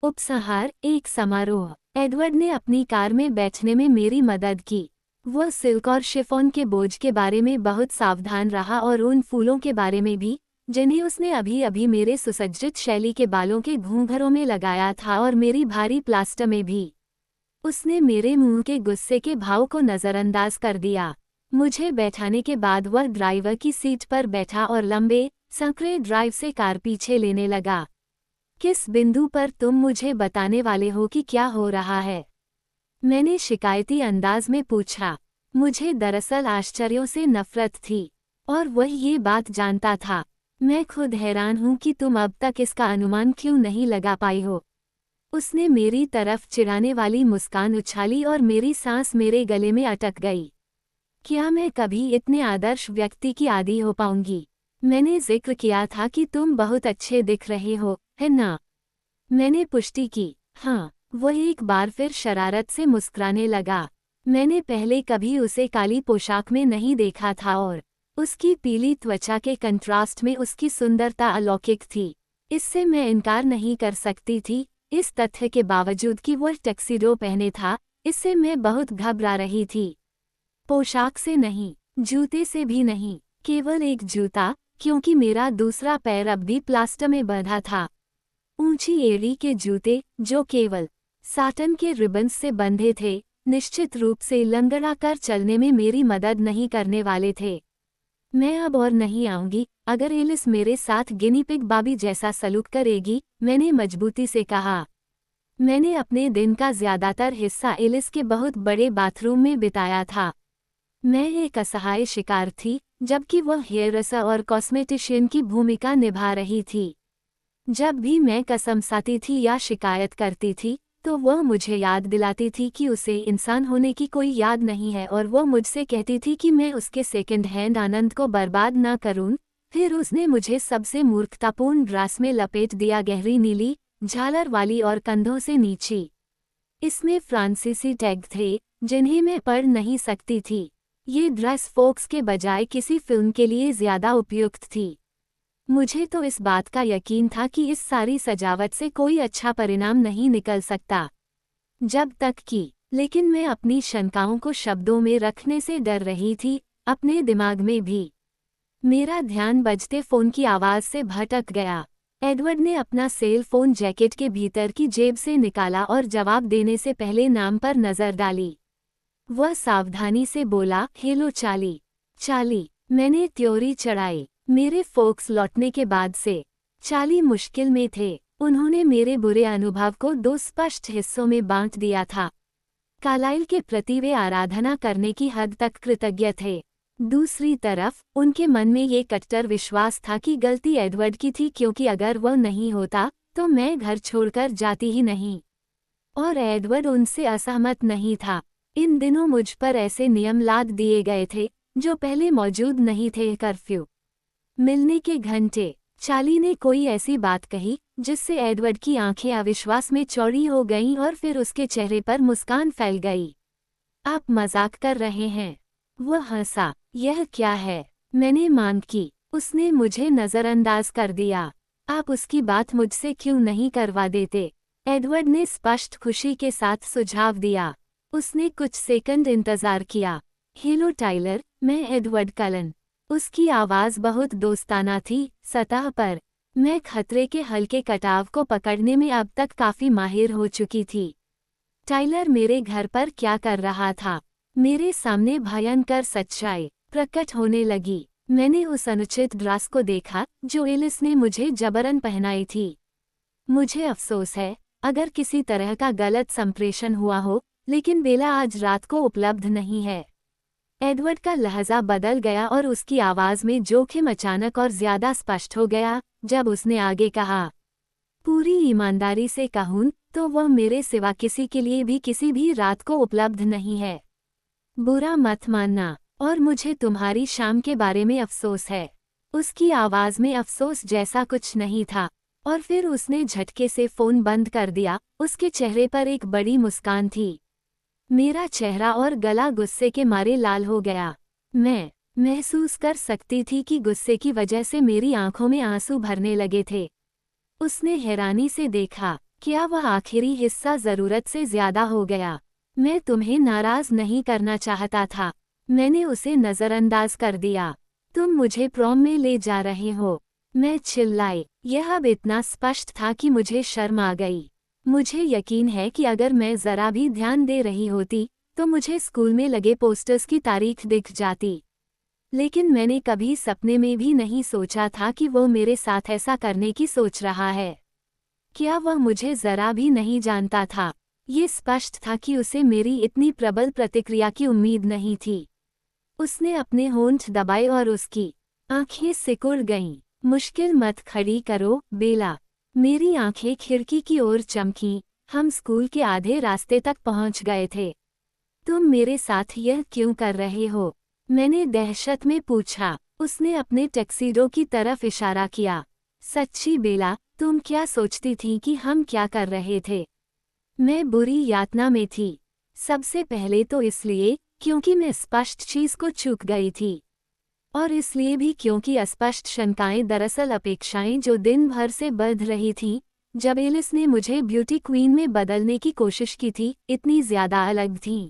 उपसंहार, एक समारोह। एडवर्ड ने अपनी कार में बैठने में मेरी मदद की। वह सिल्क और शिफॉन के बोझ के बारे में बहुत सावधान रहा और उन फूलों के बारे में भी, जिन्हें उसने अभी अभी मेरे सुसज्जित शैली के बालों के घूंघरों में लगाया था, और मेरी भारी प्लास्टर में भी। उसने मेरे मुंह के गुस्से के भाव को नज़रअंदाज कर दिया। मुझे बैठाने के बाद वह ड्राइवर की सीट पर बैठा और लंबे, संकरे ड्राइव से कार पीछे लेने लगा। किस बिंदु पर तुम मुझे बताने वाले हो कि क्या हो रहा है? मैंने शिकायती अंदाज में पूछा। मुझे दरअसल आश्चर्यों से नफरत थी, और वह ये बात जानता था। मैं खुद हैरान हूं कि तुम अब तक इसका अनुमान क्यों नहीं लगा पाई हो। उसने मेरी तरफ चिढ़ाने वाली मुस्कान उछाली और मेरी सांस मेरे गले में अटक गई। क्या मैं कभी इतने आदर्श व्यक्ति की आदी हो पाऊंगी? मैंने जिक्र किया था कि तुम बहुत अच्छे दिख रहे हो, है ना? मैंने पुष्टि की। हाँ। वह एक बार फिर शरारत से मुस्कुराने लगा। मैंने पहले कभी उसे काली पोशाक में नहीं देखा था, और उसकी पीली त्वचा के कंट्रास्ट में उसकी सुंदरता अलौकिक थी। इससे मैं इनकार नहीं कर सकती थी। इस तथ्य के बावजूद कि वह टक्सीडो पहने था, इससे मैं बहुत घबरा रही थी। पोशाक से नहीं, जूते से भी नहीं, केवल एक जूता, क्योंकि मेरा दूसरा पैर अब भी प्लास्टर में बंधा था। ऊंची एड़ी के जूते, जो केवल साटन के रिबन्स से बंधे थे, निश्चित रूप से लंगड़ा कर चलने में मेरी मदद नहीं करने वाले थे। मैं अब और नहीं आऊंगी अगर एलिस मेरे साथ गिनी पिग बाबी जैसा सलूक करेगी, मैंने मजबूती से कहा। मैंने अपने दिन का ज्यादातर हिस्सा एलिस के बहुत बड़े बाथरूम में बिताया था। मैं एक असहाय शिकार थी, जबकि वह हेयरड्रेसर और कॉस्मेटिशियन की भूमिका निभा रही थी। जब भी मैं कसमसाती थी या शिकायत करती थी, तो वह मुझे याद दिलाती थी कि उसे इंसान होने की कोई याद नहीं है, और वह मुझसे कहती थी कि मैं उसके सेकंड हैंड आनंद को बर्बाद न करूं। फिर उसने मुझे सबसे मूर्खतापूर्ण ड्रेस में लपेट दिया, गहरी नीली, झालर वाली और कंधों से नीची। इसमें फ्रांसीसी टैग थे, जिन्हें मैं पढ़ नहीं सकती थी। ये ड्रेस फोक्स के बजाय किसी फिल्म के लिए ज्यादा उपयुक्त थी। मुझे तो इस बात का यकीन था कि इस सारी सजावट से कोई अच्छा परिणाम नहीं निकल सकता, जब तक कि, लेकिन मैं अपनी शंकाओं को शब्दों में रखने से डर रही थी, अपने दिमाग में भी। मेरा ध्यान बजते फोन की आवाज से भटक गया। एडवर्ड ने अपना सेल फोन जैकेट के भीतर की जेब से निकाला और जवाब देने से पहले नाम पर नजर डाली। वह सावधानी से बोला, हेलो चार्ली। चार्ली, मैंने त्योरी चढ़ाई। मेरे फोक्स लौटने के बाद से चार्ली मुश्किल में थे। उन्होंने मेरे बुरे अनुभव को दो स्पष्ट हिस्सों में बांट दिया था। कार्लाइल के प्रति वे आराधना करने की हद तक कृतज्ञ थे। दूसरी तरफ उनके मन में ये कट्टर विश्वास था कि गलती एडवर्ड की थी, क्योंकि अगर वह नहीं होता तो मैं घर छोड़कर जाती ही नहीं। और एडवर्ड उनसे असहमत नहीं था। इन दिनों मुझ पर ऐसे नियम लाद दिए गए थे जो पहले मौजूद नहीं थे। कर्फ्यू, मिलने के घंटे। चार्ली ने कोई ऐसी बात कही जिससे एडवर्ड की आंखें अविश्वास में चौड़ी हो गईं, और फिर उसके चेहरे पर मुस्कान फैल गई। आप मजाक कर रहे हैं? वह हंसा। यह क्या है? मैंने मांग की। उसने मुझे नजरअंदाज कर दिया। आप उसकी बात मुझसे क्यों नहीं करवा देते? एडवर्ड ने स्पष्ट खुशी के साथ सुझाव दिया। उसने कुछ सेकंड इंतजार किया। हेलो टाइलर, मैं एडवर्ड कलन। उसकी आवाज बहुत दोस्ताना थी, सतह पर। मैं खतरे के हल्के कटाव को पकड़ने में अब तक काफी माहिर हो चुकी थी। टाइलर मेरे घर पर क्या कर रहा था? मेरे सामने भयंकर सच्चाई प्रकट होने लगी। मैंने उस अनुचित ड्रेस को देखा जो एलिस ने मुझे जबरन पहनाई थी। मुझे अफसोस है अगर किसी तरह का गलत संप्रेषण हुआ हो, लेकिन बेला आज रात को उपलब्ध नहीं है। एडवर्ड का लहजा बदल गया और उसकी आवाज में जोखिम अचानक और ज्यादा स्पष्ट हो गया जब उसने आगे कहा, पूरी ईमानदारी से कहूं तो वह मेरे सिवा किसी के लिए भी किसी भी रात को उपलब्ध नहीं है। बुरा मत मानना, और मुझे तुम्हारी शाम के बारे में अफसोस है। उसकी आवाज में अफसोस जैसा कुछ नहीं था, और फिर उसने झटके से फोन बंद कर दिया। उसके चेहरे पर एक बड़ी मुस्कान थी। मेरा चेहरा और गला गुस्से के मारे लाल हो गया। मैं महसूस कर सकती थी कि गुस्से की वजह से मेरी आंखों में आंसू भरने लगे थे। उसने हैरानी से देखा। क्या वह आखिरी हिस्सा ज़रूरत से ज़्यादा हो गया? मैं तुम्हें नाराज़ नहीं करना चाहता था। मैंने उसे नज़रअंदाज कर दिया। तुम मुझे प्रॉम में ले जा रहे हो। मैं चिल्लाई। यह अब इतना स्पष्ट था कि मुझे शर्म आ गई। मुझे यकीन है कि अगर मैं ज़रा भी ध्यान दे रही होती, तो मुझे स्कूल में लगे पोस्टर्स की तारीख दिख जाती। लेकिन मैंने कभी सपने में भी नहीं सोचा था कि वो मेरे साथ ऐसा करने की सोच रहा है। क्या वह मुझे ज़रा भी नहीं जानता था? ये स्पष्ट था कि उसे मेरी इतनी प्रबल प्रतिक्रिया की उम्मीद नहीं थी। उसने अपने होंठ दबाए और उसकी आंखें सिकुड़ गईं। मुश्किल मत खड़ी करो, बेला। मेरी आंखें खिड़की की ओर चमकीं। हम स्कूल के आधे रास्ते तक पहुंच गए थे। तुम मेरे साथ यह क्यों कर रहे हो? मैंने दहशत में पूछा। उसने अपने टैक्सीडो की तरफ इशारा किया। सच्ची बेला, तुम क्या सोचती थी कि हम क्या कर रहे थे? मैं बुरी यातना में थी। सबसे पहले तो इसलिए क्योंकि मैं स्पष्ट चीज को चूक गई थी, और इसलिए भी क्योंकि अस्पष्ट शंकाएं दरअसल अपेक्षाएं जो दिन भर से बढ़ रही थीं, जब एलिस ने मुझे ब्यूटी क्वीन में बदलने की कोशिश की थी, इतनी ज्यादा अलग थीं।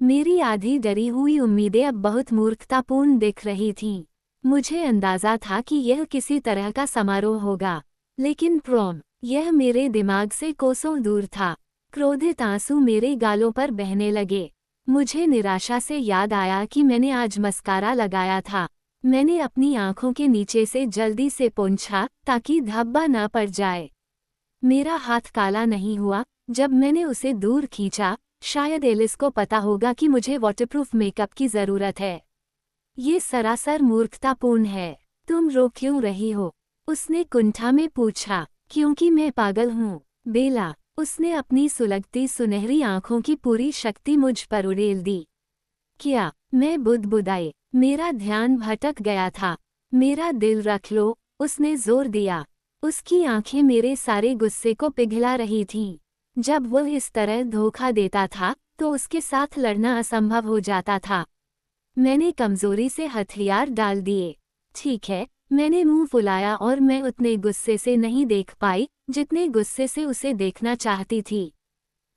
मेरी आधी डरी हुई उम्मीदें अब बहुत मूर्खतापूर्ण दिख रही थीं। मुझे अंदाजा था कि यह किसी तरह का समारोह होगा, लेकिन प्रॉम, यह मेरे दिमाग से कोसों दूर था। क्रोधित आंसू मेरे गालों पर बहने लगे। मुझे निराशा से याद आया कि मैंने आज मस्कारा लगाया था। मैंने अपनी आंखों के नीचे से जल्दी से पोंछा ताकि धब्बा न पड़ जाए। मेरा हाथ काला नहीं हुआ जब मैंने उसे दूर खींचा। शायद एलिस को पता होगा कि मुझे वाटरप्रूफ मेकअप की ज़रूरत है। ये सरासर मूर्खतापूर्ण है। तुम रो क्यों रही हो? उसने कुंठा में पूछा। क्योंकि मैं पागल हूँ, बेला। उसने अपनी सुलगती सुनहरी आंखों की पूरी शक्ति मुझ पर उड़ेल दी। क्या? मैं बुदबुदाई। मेरा ध्यान भटक गया था। मेरा दिल रख लो, उसने जोर दिया। उसकी आंखें मेरे सारे गुस्से को पिघला रही थीं। जब वह इस तरह धोखा देता था, तो उसके साथ लड़ना असंभव हो जाता था। मैंने कमजोरी से हथियार डाल दिए। ठीक है, मैंने मुंह फुलाया और मैं उतने गुस्से से नहीं देख पाई जितने गुस्से से उसे देखना चाहती थी।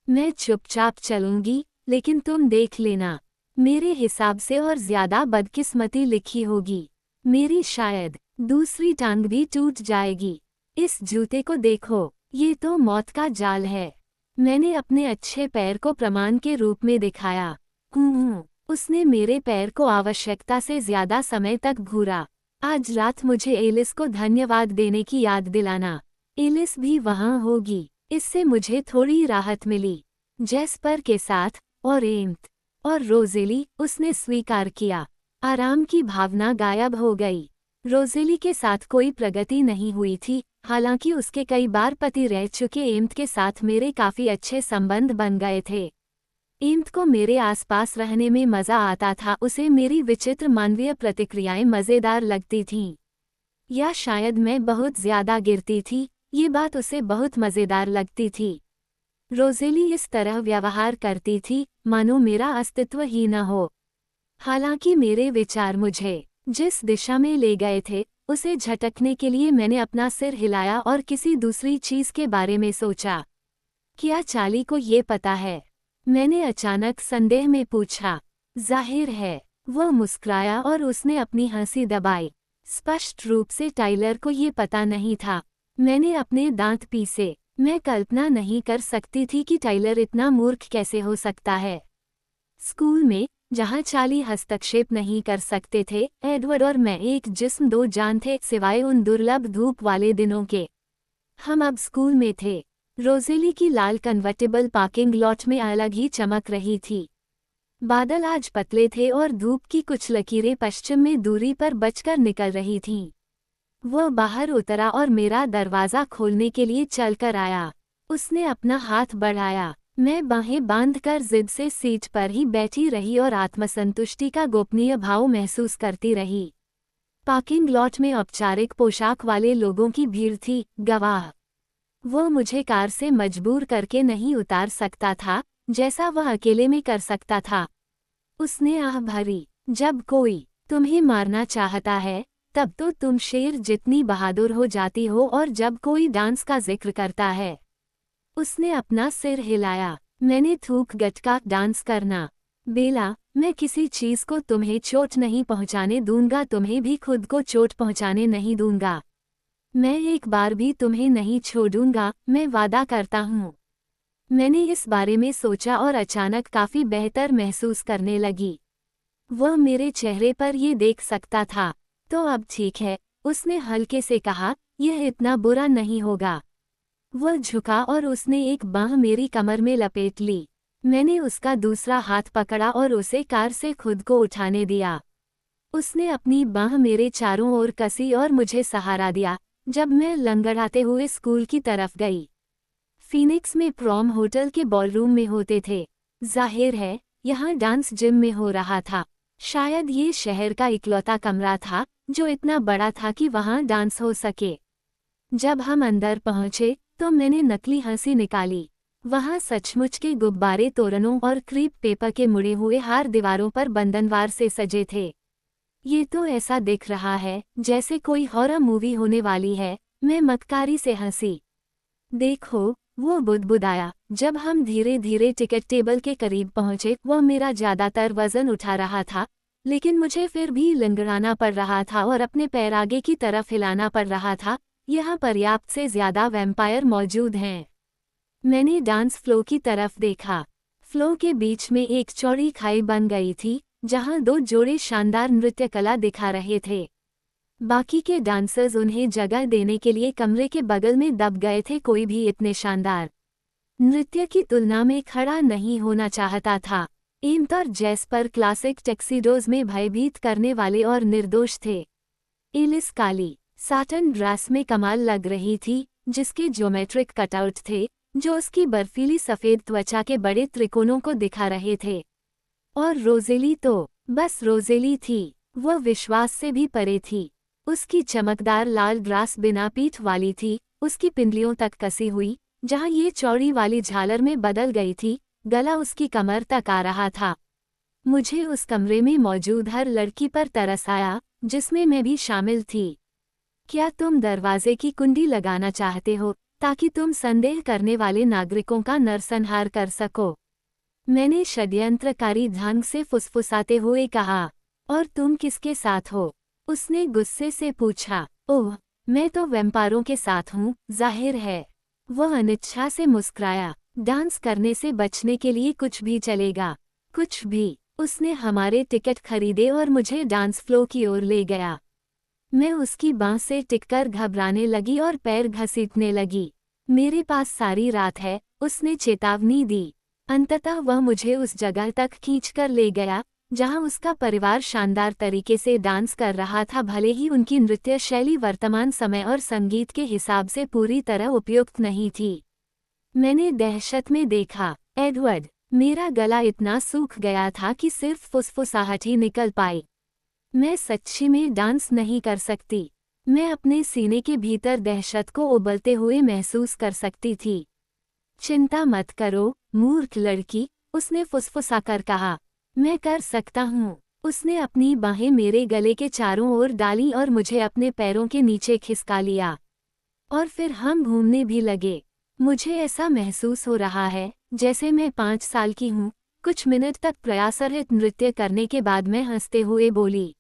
मैं चुपचाप चलूंगी, लेकिन तुम देख लेना, मेरे हिसाब से और ज्यादा बदकिस्मती लिखी होगी। मेरी शायद दूसरी टांग भी टूट जाएगी। इस जूते को देखो, ये तो मौत का जाल है। मैंने अपने अच्छे पैर को प्रमाण के रूप में दिखाया। उसने मेरे पैर को आवश्यकता से ज्यादा समय तक घूरा। आज रात मुझे एलिस को धन्यवाद देने की याद दिलाना। एलिस भी वहां होगी। इससे मुझे थोड़ी राहत मिली। जेस्पर के साथ, और एम्थ, और रोजेली, उसने स्वीकार किया। आराम की भावना गायब हो गई। रोजेली के साथ कोई प्रगति नहीं हुई थी, हालांकि उसके कई बार पति रह चुके एम्थ के साथ मेरे काफी अच्छे संबंध बन गए थे। एम्थ को मेरे आसपास रहने में मजा आता था। उसे मेरी विचित्र मानवीय प्रतिक्रियाएं मजेदार लगती थीं। या शायद मैं बहुत ज्यादा गिरती थी, ये बात उसे बहुत मजेदार लगती थी। रोजेली इस तरह व्यवहार करती थी मानो मेरा अस्तित्व ही न हो। हालांकि मेरे विचार मुझे जिस दिशा में ले गए थे, उसे झटकने के लिए मैंने अपना सिर हिलाया और किसी दूसरी चीज के बारे में सोचा। क्या चाली को ये पता है? मैंने अचानक संदेह में पूछा। जाहिर है, वह मुस्कुराया और उसने अपनी हंसी दबाई। स्पष्ट रूप से टाइलर को ये पता नहीं था। मैंने अपने दांत पीसे। मैं कल्पना नहीं कर सकती थी कि टाइलर इतना मूर्ख कैसे हो सकता है। स्कूल में, जहां चाली हस्तक्षेप नहीं कर सकते थे, एडवर्ड और मैं एक जिस्म दो जान थे, सिवाय उन दुर्लभ धूप वाले दिनों के। हम अब स्कूल में थे। रोजेली की लाल कन्वर्टेबल पार्किंग लॉट में अलग ही चमक रही थी। बादल आज पतले थे और धूप की कुछ लकीरें पश्चिम में दूरी पर बचकर निकल रही थीं। वह बाहर उतरा और मेरा दरवाज़ा खोलने के लिए चलकर आया। उसने अपना हाथ बढ़ाया। मैं बाहें बांधकर जिद से सीट पर ही बैठी रही और आत्मसंतुष्टि का गोपनीय भाव महसूस करती रही। पार्किंग लॉट में औपचारिक पोशाक वाले लोगों की भीड़ थी, गवाह। वह मुझे कार से मजबूर करके नहीं उतार सकता था, जैसा वह अकेले में कर सकता था। उसने आह भरी, जब कोई तुम्हें मारना चाहता है, तब तो तुम शेर जितनी बहादुर हो जाती हो, और जब कोई डांस का जिक्र करता है, उसने अपना सिर हिलाया। मैंने थूक गटका, डांस करना। बेला, मैं किसी चीज को तुम्हें चोट नहीं पहुंचाने दूंगा, तुम्हें भी खुद को चोट पहुंचाने नहीं दूंगा। मैं एक बार भी तुम्हें नहीं छोड़ूंगा, मैं वादा करता हूँ। मैंने इस बारे में सोचा और अचानक काफी बेहतर महसूस करने लगी। वह मेरे चेहरे पर ये देख सकता था। तो अब ठीक है, उसने हल्के से कहा, यह इतना बुरा नहीं होगा। वह झुका और उसने एक बांह मेरी कमर में लपेट ली। मैंने उसका दूसरा हाथ पकड़ा और उसे कार से खुद को उठाने दिया। उसने अपनी बांह मेरे चारों ओर कसी और मुझे सहारा दिया जब मैं लंगड़ाते हुए स्कूल की तरफ गई। फीनिक्स में प्रॉम होटल के बॉलरूम में होते थे। जाहिर है, यहाँ डांस जिम में हो रहा था। शायद ये शहर का इकलौता कमरा था जो इतना बड़ा था कि वहाँ डांस हो सके। जब हम अंदर पहुँचे तो मैंने नकली हंसी निकाली। वहाँ सचमुच के गुब्बारे, तोरणों और क्रीप पेपर के मुड़े हुए हार दीवारों पर बंधनवार से सजे थे। ये तो ऐसा दिख रहा है जैसे कोई हॉरर मूवी होने वाली है, मैं मक्कारी से हंसी। देखो, वो बुदबुदाया। जब हम धीरे धीरे टिकट टेबल के करीब पहुंचे, वह मेरा ज्यादातर वजन उठा रहा था, लेकिन मुझे फिर भी लंगड़ाना पड़ रहा था और अपने पैर आगे की तरफ हिलाना पड़ रहा था। यहाँ पर्याप्त से ज्यादा वैम्पायर मौजूद हैं। मैंने डांस फ्लो की तरफ देखा। फ्लो के बीच में एक चौड़ी खाई बन गई थी, जहां दो जोड़े शानदार नृत्य कला दिखा रहे थे। बाकी के डांसर्स उन्हें जगह देने के लिए कमरे के बगल में दब गए थे। कोई भी इतने शानदार नृत्य की तुलना में खड़ा नहीं होना चाहता था। एम्ट और जैस्पर क्लासिक टैक्सीडोज में भयभीत करने वाले और निर्दोष थे। एलिस काली साटन ड्रेस में कमाल लग रही थी, जिसके ज्योमेट्रिक कटआउट थे जो उसकी बर्फीली सफ़ेद त्वचा के बड़े त्रिकोणों को दिखा रहे थे। और रोज़ेली तो बस रोज़ेली थी। वह विश्वास से भी परे थी। उसकी चमकदार लाल ड्रेस बिना पीठ वाली थी, उसकी पिंडलियों तक कसी हुई, जहां ये चौड़ी वाली झालर में बदल गई थी। गला उसकी कमर तक आ रहा था। मुझे उस कमरे में मौजूद हर लड़की पर तरस आया, जिसमें मैं भी शामिल थी। क्या तुम दरवाजे की कुंडी लगाना चाहते हो ताकि तुम संदेह करने वाले नागरिकों का नरसंहार कर सको? मैंने षड्यंत्रकारी ढंग से फुसफुसाते हुए कहा। और तुम किसके साथ हो? उसने गुस्से से पूछा। ओह, मैं तो वैम्पायरों के साथ हूँ, जाहिर है। वह अनिच्छा से मुस्कुराया। डांस करने से बचने के लिए कुछ भी चलेगा, कुछ भी। उसने हमारे टिकट खरीदे और मुझे डांस फ्लो की ओर ले गया। मैं उसकी बांह से टिककर घबराने लगी और पैर घसीटने लगी। मेरे पास सारी रात है, उसने चेतावनी दी। अंततः वह मुझे उस जगह तक खींचकर ले गया जहां उसका परिवार शानदार तरीके से डांस कर रहा था, भले ही उनकी नृत्य शैली वर्तमान समय और संगीत के हिसाब से पूरी तरह उपयुक्त नहीं थी। मैंने दहशत में देखा। एडवर्ड, मेरा गला इतना सूख गया था कि सिर्फ फुसफुसाहट ही निकल पाई। मैं सच्ची में डांस नहीं कर सकती। मैं अपने सीने के भीतर दहशत को उबलते हुए महसूस कर सकती थी। चिंता मत करो, मूर्ख लड़की, उसने फुसफुसाकर कहा। मैं कर सकता हूँ। उसने अपनी बाहें मेरे गले के चारों ओर डाली और मुझे अपने पैरों के नीचे खिसका लिया। और फिर हम घूमने भी लगे। मुझे ऐसा महसूस हो रहा है जैसे मैं 5 साल की हूँ। कुछ मिनट तक प्रयासरहित नृत्य करने के बाद मैं हंसते हुए बोली,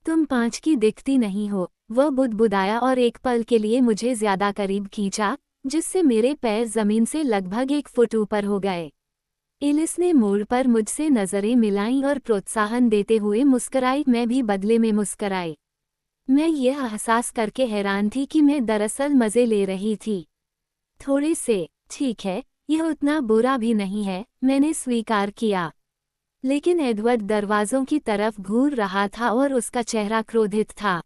तुम 5 की दिखती नहीं हो। वह बुदबुदाया और एक पल के लिए मुझे ज्यादा करीब खींचा, जिससे मेरे पैर जमीन से लगभग 1 फुट ऊपर हो गए। एलिस ने मोड़ पर मुझसे नजरें मिलाईं और प्रोत्साहन देते हुए मुस्कराई। मैं भी बदले में मुस्कराई। मैं यह एहसास करके हैरान थी कि मैं दरअसल मज़े ले रही थी। थोड़े से। ठीक है, यह उतना बुरा भी नहीं है, मैंने स्वीकार किया। लेकिन एडवर्ड दरवाज़ों की तरफ घूर रहा था और उसका चेहरा क्रोधित था।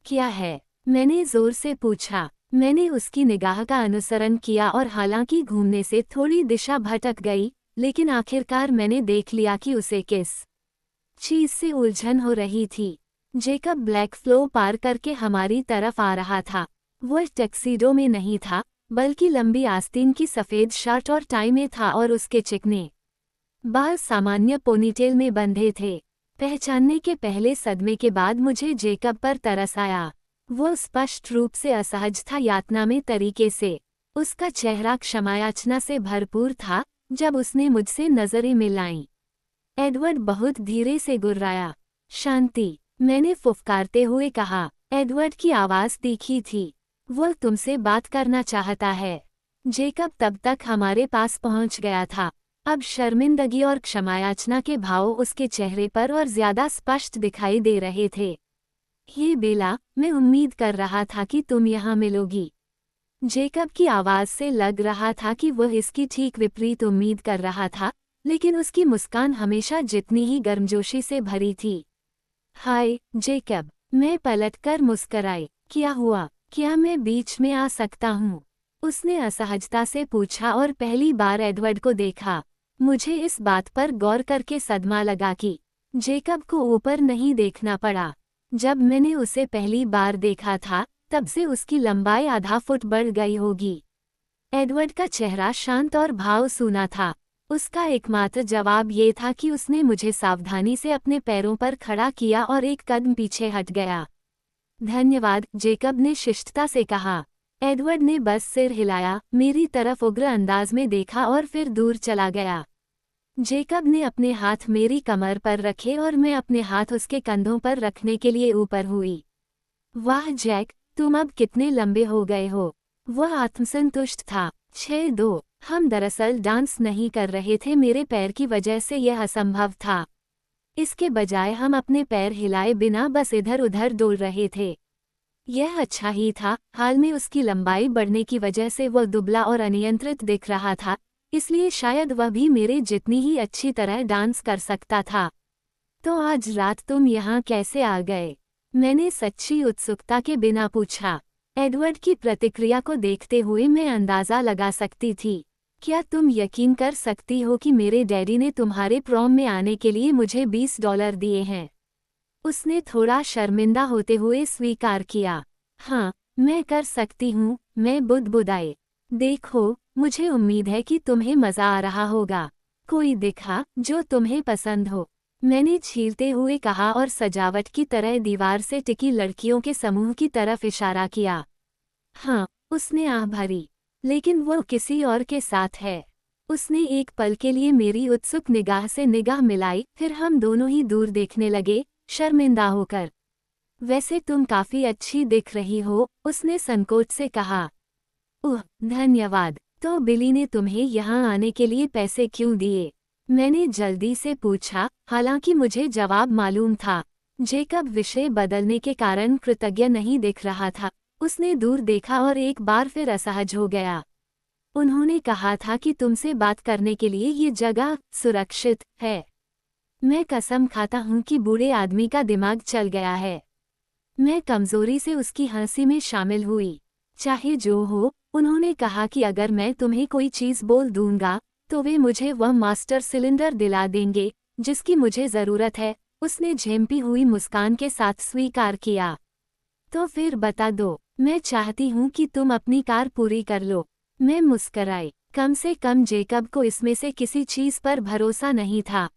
क्या है? मैंने जोर से पूछा। मैंने उसकी निगाह का अनुसरण किया और हालांकि घूमने से थोड़ी दिशा भटक गई, लेकिन आखिरकार मैंने देख लिया कि उसे किस चीज़ से उलझन हो रही थी। जेकब ब्लैक फ्लो पार करके हमारी तरफ आ रहा था। वह टैक्सीडो में नहीं था, बल्कि लंबी आस्तीन की सफ़ेद शर्ट और टाई में था और उसके चिकने बाल सामान्य पोनीटेल में बंधे थे। पहचानने के पहले सदमे के बाद मुझे जेकब पर तरस आया। वो स्पष्ट रूप से असहज था, यातना में तरीके से। उसका चेहरा क्षमायाचना से भरपूर था जब उसने मुझसे नजरें मिलाईं। एडवर्ड बहुत धीरे से गुर्राया। शांति, मैंने फुफकारते हुए कहा। एडवर्ड की आवाज तीखी थी। वह तुमसे बात करना चाहता है। जेकब तब तक हमारे पास पहुंच गया था। अब शर्मिंदगी और क्षमायाचना के भाव उसके चेहरे पर और ज्यादा स्पष्ट दिखाई दे रहे थे। ये बेला, मैं उम्मीद कर रहा था कि तुम यहाँ मिलोगी। जेकब की आवाज से लग रहा था कि वह इसकी ठीक विपरीत उम्मीद कर रहा था, लेकिन उसकी मुस्कान हमेशा जितनी ही गर्मजोशी से भरी थी। हाय जेकब, मैं पलटकर मुस्कराई। क्या हुआ? क्या मैं बीच में आ सकता हूँ? उसने असहजता से पूछा और पहली बार एडवर्ड को देखा। मुझे इस बात पर गौर करके सदमा लगा कि जेकब को ऊपर नहीं देखना पड़ा। जब मैंने उसे पहली बार देखा था तब से उसकी लंबाई आधा फुट बढ़ गई होगी। एडवर्ड का चेहरा शांत और भावसूना था। उसका एकमात्र जवाब ये था कि उसने मुझे सावधानी से अपने पैरों पर खड़ा किया और एक कदम पीछे हट गया। धन्यवाद, जेकब ने शिष्टता से कहा। एडवर्ड ने बस सिर हिलाया, मेरी तरफ उग्र अंदाज में देखा और फिर दूर चला गया। जेकब ने अपने हाथ मेरी कमर पर रखे और मैं अपने हाथ उसके कंधों पर रखने के लिए ऊपर हुई। वाह जैक, तुम अब कितने लंबे हो गए हो। वह आत्मसंतुष्ट था। 6-2। हम दरअसल डांस नहीं कर रहे थे, मेरे पैर की वजह से यह असंभव था। इसके बजाय हम अपने पैर हिलाए बिना बस इधर उधर डोल रहे थे। यह अच्छा ही था। हाल में उसकी लंबाई बढ़ने की वजह से वह दुबला और अनियंत्रित दिख रहा था, इसलिए शायद वह भी मेरे जितनी ही अच्छी तरह डांस कर सकता था। तो आज रात तुम यहाँ कैसे आ गए? मैंने सच्ची उत्सुकता के बिना पूछा। एडवर्ड की प्रतिक्रिया को देखते हुए मैं अंदाजा लगा सकती थी। क्या तुम यकीन कर सकती हो कि मेरे डैडी ने तुम्हारे प्रॉम में आने के लिए मुझे $20 दिए हैं? उसने थोड़ा शर्मिंदा होते हुए स्वीकार किया। हाँ, मैं कर सकती हूँ, मैं बुदबुदाई। देखो, मुझे उम्मीद है कि तुम्हें मज़ा आ रहा होगा। कोई दिखा जो तुम्हें पसंद हो, मैंने छीलते हुए कहा और सजावट की तरह दीवार से टिकी लड़कियों के समूह की तरफ इशारा किया। हाँ, उसने आह भरी। लेकिन वो किसी और के साथ है। उसने एक पल के लिए मेरी उत्सुक निगाह से निगाह मिलाई, फिर हम दोनों ही दूर देखने लगे, शर्मिंदा होकर। वैसे तुम काफी अच्छी दिख रही हो, उसने संकोच से कहा। ओह, धन्यवाद। तो बिली ने तुम्हें यहाँ आने के लिए पैसे क्यों दिए? मैंने जल्दी से पूछा, हालांकि मुझे जवाब मालूम था। जेकब विषय बदलने के कारण कृतज्ञ नहीं दिख रहा था। उसने दूर देखा और एक बार फिर असहज हो गया। उन्होंने कहा था कि तुमसे बात करने के लिए ये जगह सुरक्षित है। मैं कसम खाता हूँ कि बूढ़े आदमी का दिमाग चल गया है। मैं कमजोरी से उसकी हंसी में शामिल हुई। चाहे जो हो, उन्होंने कहा कि अगर मैं तुम्हें कोई चीज़ बोल दूंगा तो वे मुझे वह मास्टर सिलेंडर दिला देंगे जिसकी मुझे ज़रूरत है। उसने झेंपी हुई मुस्कान के साथ स्वीकार किया। तो फिर बता दो, मैं चाहती हूँ कि तुम अपनी कार पूरी कर लो। मैं मुस्कराई। कम से कम जेकब को इसमें से किसी चीज़ पर भरोसा नहीं था।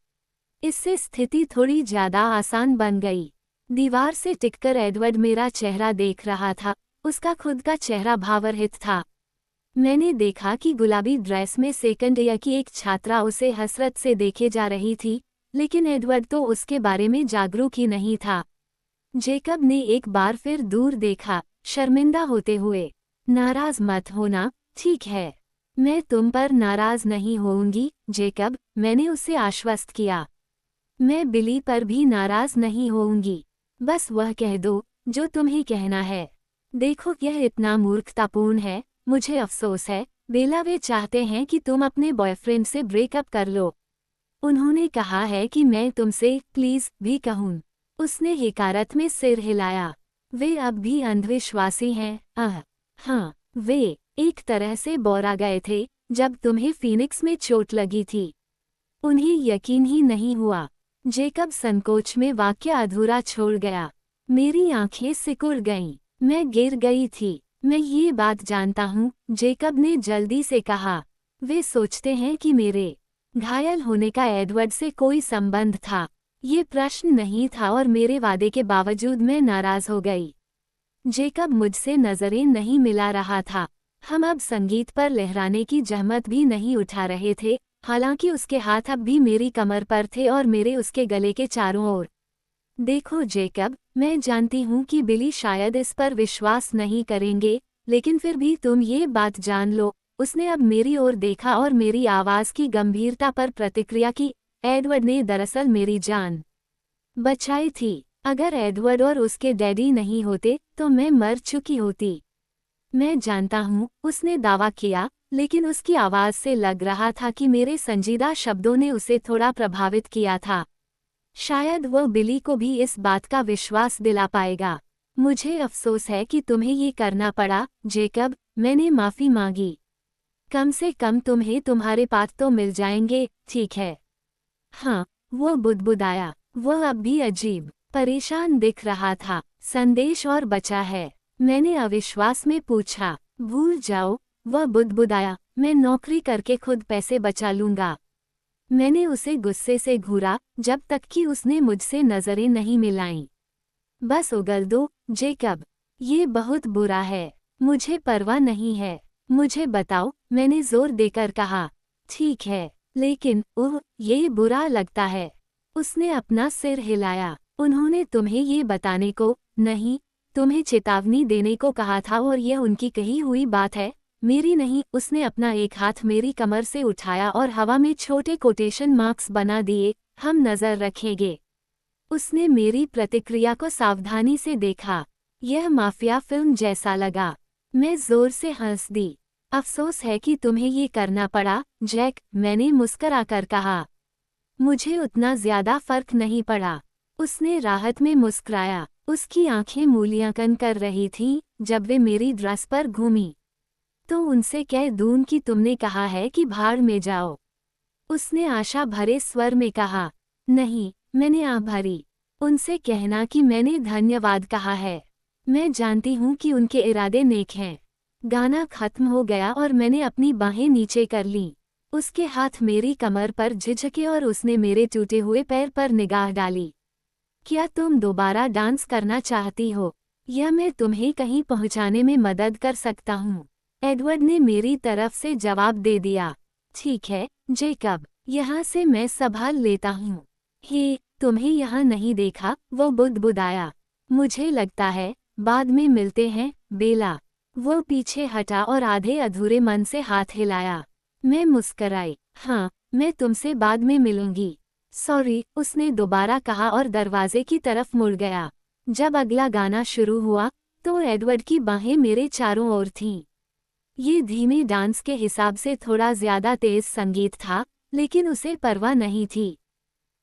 इससे स्थिति थोड़ी ज्यादा आसान बन गई। दीवार से टिककर एडवर्ड मेरा चेहरा देख रहा था। उसका खुद का चेहरा भावरहित था। मैंने देखा कि गुलाबी ड्रेस में सेकंड ईयर की एक छात्रा उसे हसरत से देखे जा रही थी, लेकिन एडवर्ड तो उसके बारे में जागरूक ही नहीं था। जेकब ने एक बार फिर दूर देखा, शर्मिंदा होते हुए। नाराज मत होना, ठीक है? मैं तुम पर नाराज नहीं होऊंगी, जेकब, मैंने उसे आश्वस्त किया। मैं बिली पर भी नाराज नहीं होऊंगी। बस वह कह दो जो तुम्हें कहना है। देखो, यह इतना मूर्खतापूर्ण है, मुझे अफसोस है। बेला, वे चाहते हैं कि तुम अपने बॉयफ्रेंड से ब्रेकअप कर लो। उन्होंने कहा है कि मैं तुमसे प्लीज भी कहूँ। उसने हिकारत में सिर हिलाया। वे अब भी अंधविश्वासी हैं। हाँ, वे एक तरह से बौरा गए थे जब तुम्हें फीनिक्स में चोट लगी थी। उन्हें यकीन ही नहीं हुआ। जेकब संकोच में वाक्य अधूरा छोड़ गया। मेरी आंखें सिकुड़ गईं। मैं गिर गई थी। मैं ये बात जानता हूँ, जेकब ने जल्दी से कहा। वे सोचते हैं कि मेरे घायल होने का एडवर्ड से कोई संबंध था। ये प्रश्न नहीं था और मेरे वादे के बावजूद मैं नाराज हो गई। जेकब मुझसे नजरें नहीं मिला रहा था। हम अब संगीत पर लहराने की जहमत भी नहीं उठा रहे थे, हालांकि उसके हाथ अब भी मेरी कमर पर थे और मेरे उसके गले के चारों ओर। देखो जेकब, मैं जानती हूँ कि बिली शायद इस पर विश्वास नहीं करेंगे, लेकिन फिर भी तुम ये बात जान लो। उसने अब मेरी ओर देखा और मेरी आवाज़ की गंभीरता पर प्रतिक्रिया की। एडवर्ड ने दरअसल मेरी जान बचाई थी। अगर एडवर्ड और उसके डैडी नहीं होते तो मैं मर चुकी होती। मैं जानता हूँ, उसने दावा किया, लेकिन उसकी आवाज़ से लग रहा था कि मेरे संजीदा शब्दों ने उसे थोड़ा प्रभावित किया था। शायद वो बिली को भी इस बात का विश्वास दिला पाएगा। मुझे अफसोस है कि तुम्हें ये करना पड़ा, जेकब, मैंने माफ़ी मांगी। कम से कम तुम्हें तुम्हारे पास तो मिल जाएंगे, ठीक है? हाँ, वो बुदबुदाया। वह अब भी अजीब, परेशान दिख रहा था। संदेश और बचा है? मैंने अविश्वास में पूछा। भूल जाओ, वह बुदबुदाया, मैं नौकरी करके खुद पैसे बचा लूंगा। मैंने उसे गुस्से से घूरा, जब तक कि उसने मुझसे नजरें नहीं मिलाईं। बस उगल दो, जेकब। ये बहुत बुरा है। मुझे परवाह नहीं है। मुझे बताओ, मैंने जोर देकर कहा। ठीक है, लेकिन ये बुरा लगता है। उसने अपना सिर हिलाया। उन्होंने तुम्हें ये बताने को नहीं, तुम्हें चेतावनी देने को कहा था और यह उनकी कही हुई बात है, मेरी नहीं। उसने अपना एक हाथ मेरी कमर से उठाया और हवा में छोटे कोटेशन मार्क्स बना दिए। हम नजर रखेंगे। उसने मेरी प्रतिक्रिया को सावधानी से देखा। यह माफिया फिल्म जैसा लगा। मैं जोर से हंस दी। अफसोस है कि तुम्हें ये करना पड़ा, जैक, मैंने मुस्कराकर कहा। मुझे उतना ज्यादा फर्क नहीं पड़ा। उसने राहत में मुस्कुराया। उसकी आंखें मूल्यांकन कर रही थीं जब वे मेरी ड्रेस पर घूमी। तो उनसे कह दूं कि तुमने कहा है कि भाड़ में जाओ? उसने आशा भरे स्वर में कहा। नहीं, मैंने आह भरी। उनसे कहना कि मैंने धन्यवाद कहा है। मैं जानती हूँ कि उनके इरादे नेक हैं। गाना खत्म हो गया और मैंने अपनी बाहें नीचे कर लीं। उसके हाथ मेरी कमर पर झिझके और उसने मेरे टूटे हुए पैर पर निगाह डाली। क्या तुम दोबारा डांस करना चाहती हो, या मैं तुम्हें कहीं पहुंचाने में मदद कर सकता हूँ? एडवर्ड ने मेरी तरफ से जवाब दे दिया। ठीक है, जेकब, यहाँ से मैं संभाल लेता हूँ। हे, तुम्हें यहाँ नहीं देखा, वो बुदबुदाया। मुझे लगता है, बाद में मिलते हैं, बेला। वो पीछे हटा और आधे अधूरे मन से हाथ हिलाया। मैं मुस्कराई। हाँ, मैं तुमसे बाद में मिलूंगी। सॉरी, उसने दोबारा कहा और दरवाजे की तरफ मुड़ गया। जब अगला गाना शुरू हुआ, तो एडवर्ड की बाहें मेरे चारों ओर थीं। ये धीमे डांस के हिसाब से थोड़ा ज्यादा तेज संगीत था, लेकिन उसे परवाह नहीं थी।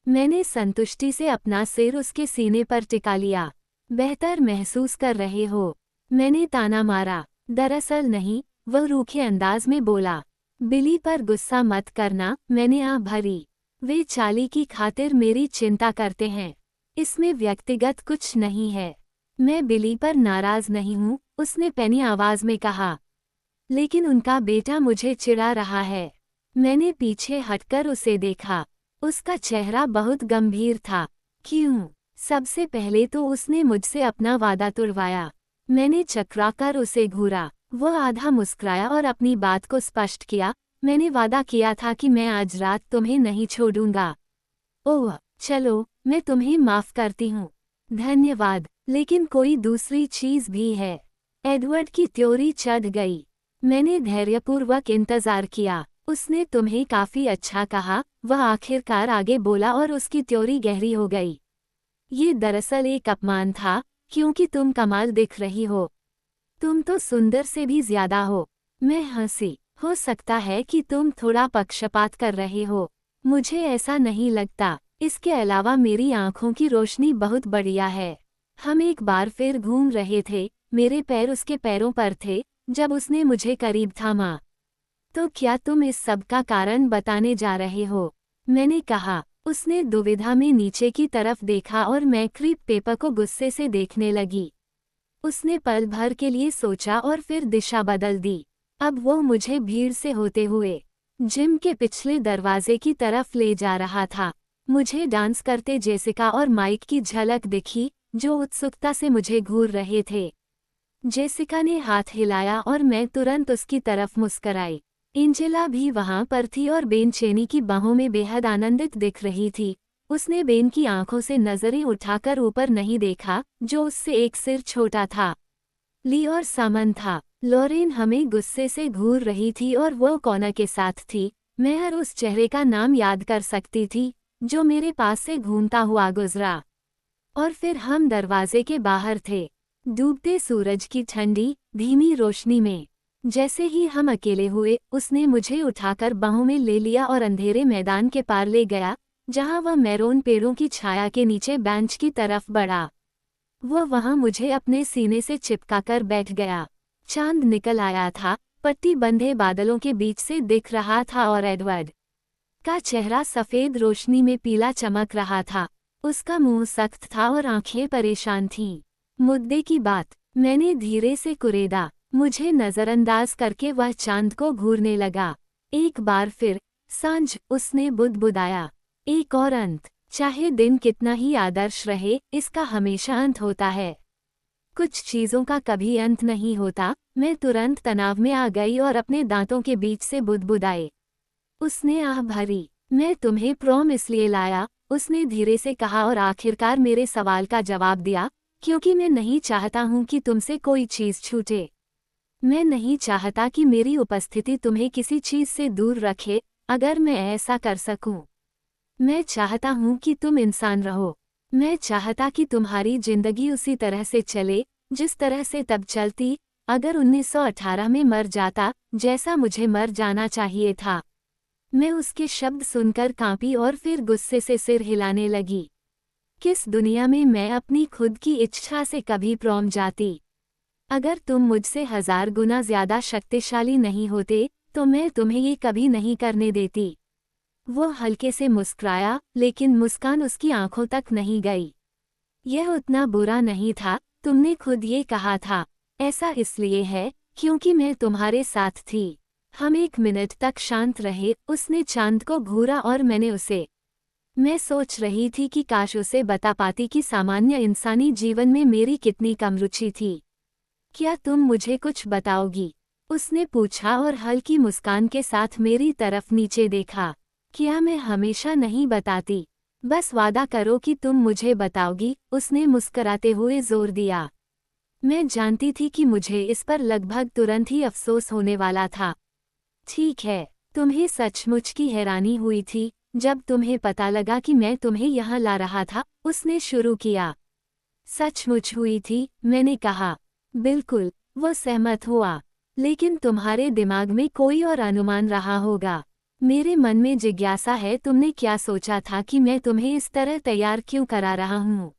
मैंने संतुष्टि से अपना सिर उसके सीने पर टिका लिया। बेहतर महसूस कर रहे हो? मैंने ताना मारा। दरअसल नहीं, वह रूखे अंदाज में बोला। बिली पर गुस्सा मत करना, मैंने आह भरी। वे चाली की खातिर मेरी चिंता करते हैं। इसमें व्यक्तिगत कुछ नहीं है। मैं बिली पर नाराज नहीं हूँ, उसने पैनी आवाज में कहा। लेकिन उनका बेटा मुझे चिढ़ा रहा है। मैंने पीछे हटकर उसे देखा। उसका चेहरा बहुत गंभीर था। क्यों? सबसे पहले तो उसने मुझसे अपना वादा तुड़वाया। मैंने चकराकर उसे घूरा। वह आधा मुस्कुराया और अपनी बात को स्पष्ट किया। मैंने वादा किया था कि मैं आज रात तुम्हें नहीं छोड़ूंगा। ओह, चलो, मैं तुम्हें माफ करती हूँ। धन्यवाद, लेकिन कोई दूसरी चीज भी है। एडवर्ड की त्योरी चढ़ गई। मैंने धैर्यपूर्वक इंतजार किया। उसने तुम्हें काफी अच्छा कहा, वह आखिरकार आगे बोला और उसकी त्योरी गहरी हो गई। ये दरअसल एक अपमान था, क्योंकि तुम कमाल दिख रही हो। तुम तो सुंदर से भी ज्यादा हो। मैं हंसी। हो सकता है कि तुम थोड़ा पक्षपात कर रहे हो। मुझे ऐसा नहीं लगता। इसके अलावा मेरी आंखों की रोशनी बहुत बढ़िया है। हम एक बार फिर घूम रहे थे, मेरे पैर उसके पैरों पर थे, जब उसने मुझे करीब थामा। तो क्या तुम इस सब का कारण बताने जा रहे हो? मैंने कहा। उसने दुविधा में नीचे की तरफ देखा और मैं क्रीप पेपर को गुस्से से देखने लगी। उसने पल भर के लिए सोचा और फिर दिशा बदल दी। अब वो मुझे भीड़ से होते हुए जिम के पिछले दरवाजे की तरफ ले जा रहा था। मुझे डांस करते जेसिका और माइक की झलक दिखी, जो उत्सुकता से मुझे घूर रहे थे। जेसिका ने हाथ हिलाया और मैं तुरंत उसकी तरफ मुस्कराई। एंजेला भी वहां पर थी और बेन चेनी की बाहों में बेहद आनंदित दिख रही थी। उसने बेन की आंखों से नजरें उठाकर ऊपर नहीं देखा, जो उससे एक सिर छोटा था। ली और सामन था। लॉरेन हमें गुस्से से घूर रही थी और वो कॉनर के साथ थी। मैं हर उस चेहरे का नाम याद कर सकती थी जो मेरे पास से घूमता हुआ गुजरा। और फिर हम दरवाजे के बाहर थे, डूबते सूरज की ठंडी धीमी रोशनी में। जैसे ही हम अकेले हुए, उसने मुझे उठाकर बाहों में ले लिया और अंधेरे मैदान के पार ले गया, जहां वह मैरोन पेड़ों की छाया के नीचे बेंच की तरफ बढ़ा। वह वहां मुझे अपने सीने से चिपकाकर बैठ गया। चांद निकल आया था, पट्टी बंधे बादलों के बीच से दिख रहा था और एडवर्ड का चेहरा सफेद रोशनी में पीला चमक रहा था। उसका मुंह सख्त था और आंखें परेशान थीं। मुद्दे की बात, मैंने धीरे से कुरेदा। मुझे नजरअंदाज करके वह चांद को घूरने लगा। एक बार फिर सांझ, उसने बुदबुदाया। एक और अंत। चाहे दिन कितना ही आदर्श रहे, इसका हमेशा अंत होता है। कुछ चीजों का कभी अंत नहीं होता। मैं तुरंत तनाव में आ गई और अपने दांतों के बीच से बुदबुदाए। उसने आह भरी। मैं तुम्हें प्रॉम इसलिए लाया, उसने धीरे से कहा और आखिरकार मेरे सवाल का जवाब दिया, क्योंकि मैं नहीं चाहता हूं कि तुमसे कोई चीज छूटे। मैं नहीं चाहता कि मेरी उपस्थिति तुम्हें किसी चीज से दूर रखे, अगर मैं ऐसा कर सकूं। मैं चाहता हूं कि तुम इंसान रहो। मैं चाहता कि तुम्हारी जिंदगी उसी तरह से चले जिस तरह से तब चलती अगर 1918 में मर जाता, जैसा मुझे मर जाना चाहिए था। मैं उसके शब्द सुनकर कांपी और फिर गुस्से से सिर हिलाने लगी। किस दुनिया में मैं अपनी खुद की इच्छा से कभी प्रॉम जाती? अगर तुम मुझसे 1000 गुना ज्यादा शक्तिशाली नहीं होते, तो मैं तुम्हें ये कभी नहीं करने देती। वो हल्के से मुस्कुराया, लेकिन मुस्कान उसकी आंखों तक नहीं गई। यह उतना बुरा नहीं था, तुमने खुद ये कहा था। ऐसा इसलिए है क्योंकि मैं तुम्हारे साथ थी। हम 1 मिनट तक शांत रहे। उसने चांद को घूरा और मैंने उसे। मैं सोच रही थी कि काश उसे बता पाती कि सामान्य इंसानी जीवन में मेरी कितनी कम रुचि थी। क्या तुम मुझे कुछ बताओगी? उसने पूछा और हल्की मुस्कान के साथ मेरी तरफ नीचे देखा। क्या मैं हमेशा नहीं बताती? बस वादा करो कि तुम मुझे बताओगी, उसने मुस्कराते हुए जोर दिया। मैं जानती थी कि मुझे इस पर लगभग तुरंत ही अफसोस होने वाला था। ठीक है, तुम्हें सचमुच की हैरानी हुई थी जब तुम्हें पता लगा कि मैं तुम्हें यहाँ ला रहा था, उसने शुरू किया। सचमुच हुई थी, मैंने कहा। बिल्कुल, वो सहमत हुआ। लेकिन तुम्हारे दिमाग में कोई और अनुमान रहा होगा। मेरे मन में जिज्ञासा है, तुमने क्या सोचा था कि मैं तुम्हें इस तरह तैयार क्यों करा रहा हूँ?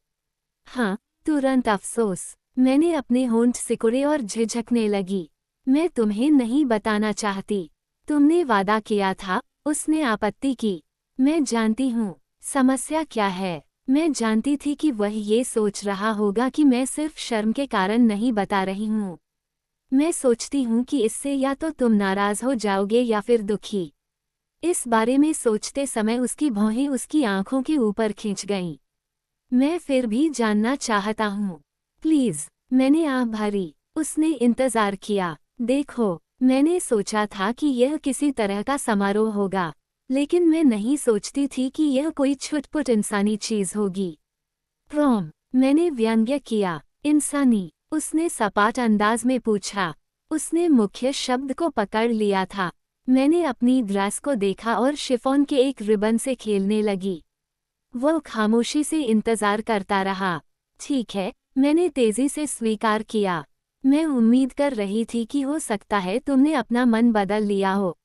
हाँ, तुरंत अफसोस। मैंने अपने होंठ सिकुड़े और झिझकने लगी। मैं तुम्हें नहीं बताना चाहती। तुमने वादा किया था, उसने आपत्ति की। मैं जानती हूँ। समस्या क्या है? मैं जानती थी कि वह ये सोच रहा होगा कि मैं सिर्फ शर्म के कारण नहीं बता रही हूँ। मैं सोचती हूँ कि इससे या तो तुम नाराज हो जाओगे या फिर दुखी। इस बारे में सोचते समय उसकी भौहें उसकी आंखों के ऊपर खींच गईं। मैं फिर भी जानना चाहता हूँ। प्लीज, मैंने आह भरी। उसने इंतजार किया। देखो, मैंने सोचा था कि यह किसी तरह का समारोह होगा, लेकिन मैं नहीं सोचती थी कि यह कोई छुटपुट इंसानी चीज होगी। प्रॉम, मैंने व्यंग्य किया। इंसानी, उसने सपाट अंदाज में पूछा। उसने मुख्य शब्द को पकड़ लिया था। मैंने अपनी ड्रेस को देखा और शिफॉन के एक रिबन से खेलने लगी। वो खामोशी से इंतजार करता रहा। ठीक है, मैंने तेजी से स्वीकार किया। मैं उम्मीद कर रही थी कि हो सकता है तुमने अपना मन बदल लिया हो,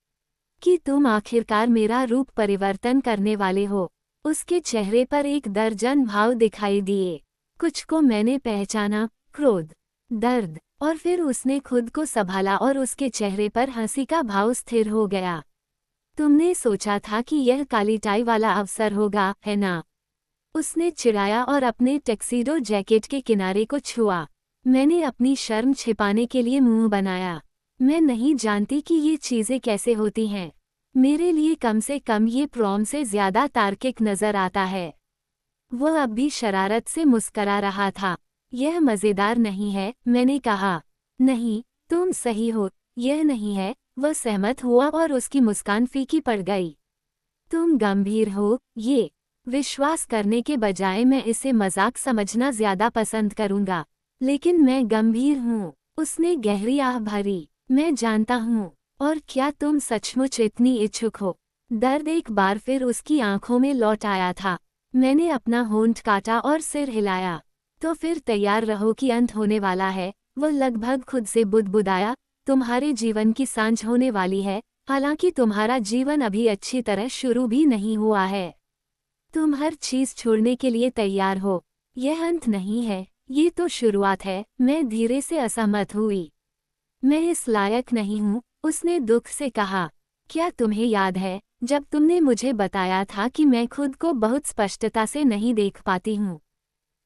कि तुम आखिरकार मेरा रूप परिवर्तन करने वाले हो। उसके चेहरे पर एक दर्जन भाव दिखाई दिए। कुछ को मैंने पहचाना, क्रोध, दर्द, और फिर उसने खुद को संभाला और उसके चेहरे पर हंसी का भाव स्थिर हो गया। तुमने सोचा था कि यह काली टाई वाला अवसर होगा, है ना? उसने चिढ़ाया और अपने टक्सीडो जैकेट के किनारे को छुआ। मैंने अपनी शर्म छिपाने के लिए मुंह बनाया। मैं नहीं जानती कि ये चीजें कैसे होती हैं। मेरे लिए कम से कम ये प्रॉम से ज्यादा तार्किक नजर आता है। वह अब भी शरारत से मुस्करा रहा था। यह मजेदार नहीं है, मैंने कहा। नहीं, तुम सही हो, यह नहीं है। वह सहमत हुआ और उसकी मुस्कान फीकी पड़ गई। तुम गंभीर हो, ये विश्वास करने के बजाय मैं इसे मजाक समझना ज्यादा पसंद करूंगा। लेकिन मैं गंभीर हूँ, उसने गहरी आह भरी। मैं जानता हूँ। और क्या तुम सचमुच इतनी इच्छुक हो? दर्द एक बार फिर उसकी आंखों में लौट आया था। मैंने अपना होंठ काटा और सिर हिलाया। तो फिर तैयार रहो कि अंत होने वाला है, वह लगभग खुद से बुदबुदाया। तुम्हारे जीवन की सांझ होने वाली है, हालांकि तुम्हारा जीवन अभी अच्छी तरह शुरू भी नहीं हुआ है। तुम हर चीज छोड़ने के लिए तैयार हो। यह अंत नहीं है, ये तो शुरुआत है। मैं धीरे से असहमत हुई। मैं इस लायक नहीं हूँ, उसने दुख से कहा। क्या तुम्हें याद है जब तुमने मुझे बताया था कि मैं खुद को बहुत स्पष्टता से नहीं देख पाती हूँ?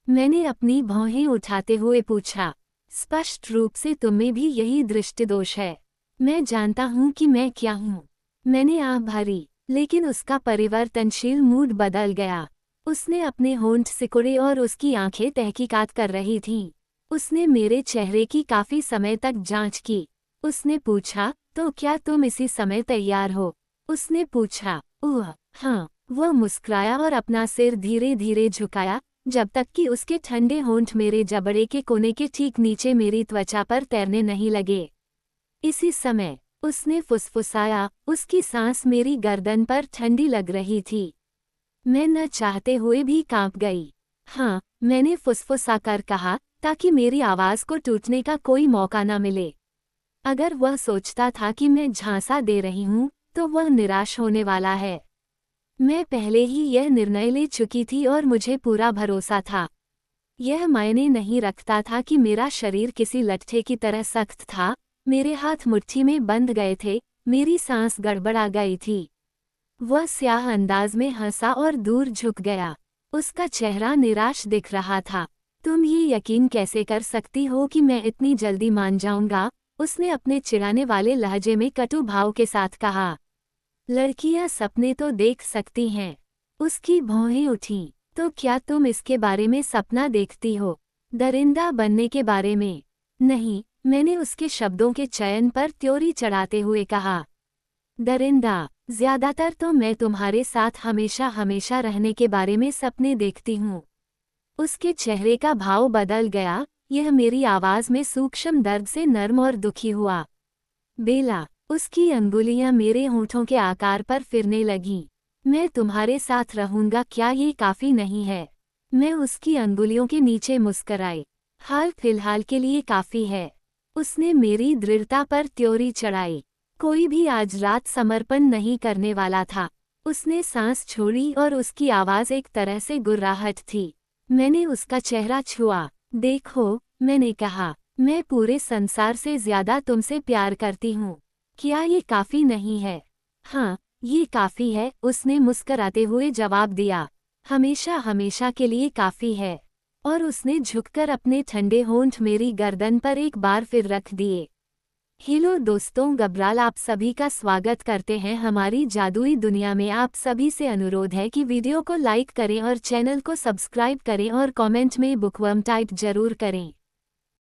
मैंने अपनी भौहें उठाते हुए पूछा। स्पष्ट रूप से तुम्हें भी यही दृष्टिदोष है। मैं जानता हूँ कि मैं क्या हूँ। मैंने आह भरी, लेकिन उसका परिवर्तनशील मूड बदल गया। उसने अपने होंठ सिकुड़े और उसकी आंखें तहकीकात कर रही थीं। उसने मेरे चेहरे की काफी समय तक जांच की। उसने पूछा, तो क्या तुम इसी समय तैयार हो? उसने पूछा। ओह हाँ। वह मुस्कुराया और अपना सिर धीरे धीरे झुकाया, जब तक कि उसके ठंडे होंठ मेरे जबड़े के कोने के ठीक नीचे मेरी त्वचा पर तैरने नहीं लगे। इसी समय उसने फुसफुसाया। उसकी सांस मेरी गर्दन पर ठंडी लग रही थी। मैं न चाहते हुए भी कांप गई। हाँ, मैंने फुसफुसाकर कहा, ताकि मेरी आवाज को टूटने का कोई मौका न मिले। अगर वह सोचता था कि मैं झांसा दे रही हूँ, तो वह निराश होने वाला है। मैं पहले ही यह निर्णय ले चुकी थी और मुझे पूरा भरोसा था। यह मायने नहीं रखता था कि मेरा शरीर किसी लट्ठे की तरह सख्त था। मेरे हाथ मुट्ठी में बंध गए थे, मेरी सांस गड़बड़ा गई थी। वह स्याह अंदाज में हंसा और दूर झुक गया। उसका चेहरा निराश दिख रहा था। तुम ये यकीन कैसे कर सकती हो कि मैं इतनी जल्दी मान जाऊंगा? उसने अपने चिढ़ाने वाले लहजे में कटु भाव के साथ कहा। लड़कियां सपने तो देख सकती हैं। उसकी भौहें उठीं। तो क्या तुम इसके बारे में सपना देखती हो? दरिंदा बनने के बारे में? नहीं, मैंने उसके शब्दों के चयन पर त्योरी चढ़ाते हुए कहा। दरिंदा, ज्यादातर तो मैं तुम्हारे साथ हमेशा हमेशा रहने के बारे में सपने देखती हूँ। उसके चेहरे का भाव बदल गया। यह मेरी आवाज में सूक्ष्म दर्द से नर्म और दुखी हुआ। बेला, उसकी अंगुलियां मेरे होंठों के आकार पर फिरने लगीं। मैं तुम्हारे साथ रहूंगा, क्या ये काफी नहीं है? मैं उसकी अंगुलियों के नीचे मुस्कराई। हाल फिलहाल के लिए काफी है। उसने मेरी दृढ़ता पर त्योरी चढ़ाई। कोई भी आज रात समर्पण नहीं करने वाला था। उसने सांस छोड़ी और उसकी आवाज एक तरह से गुर्राहट थी। मैंने उसका चेहरा छुआ। देखो, मैंने कहा, मैं पूरे संसार से ज्यादा तुमसे प्यार करती हूँ। क्या ये काफी नहीं है? हाँ, ये काफी है, उसने मुस्कराते हुए जवाब दिया। हमेशा हमेशा के लिए काफी है। और उसने झुककर अपने ठंडे होंठ मेरी गर्दन पर एक बार फिर रख दिए। हेलो दोस्तों, गब्राल आप सभी का स्वागत करते हैं हमारी जादुई दुनिया में। आप सभी से अनुरोध है कि वीडियो को लाइक करें और चैनल को सब्सक्राइब करें और कमेंट में बुकवर्म टाइप जरूर करें।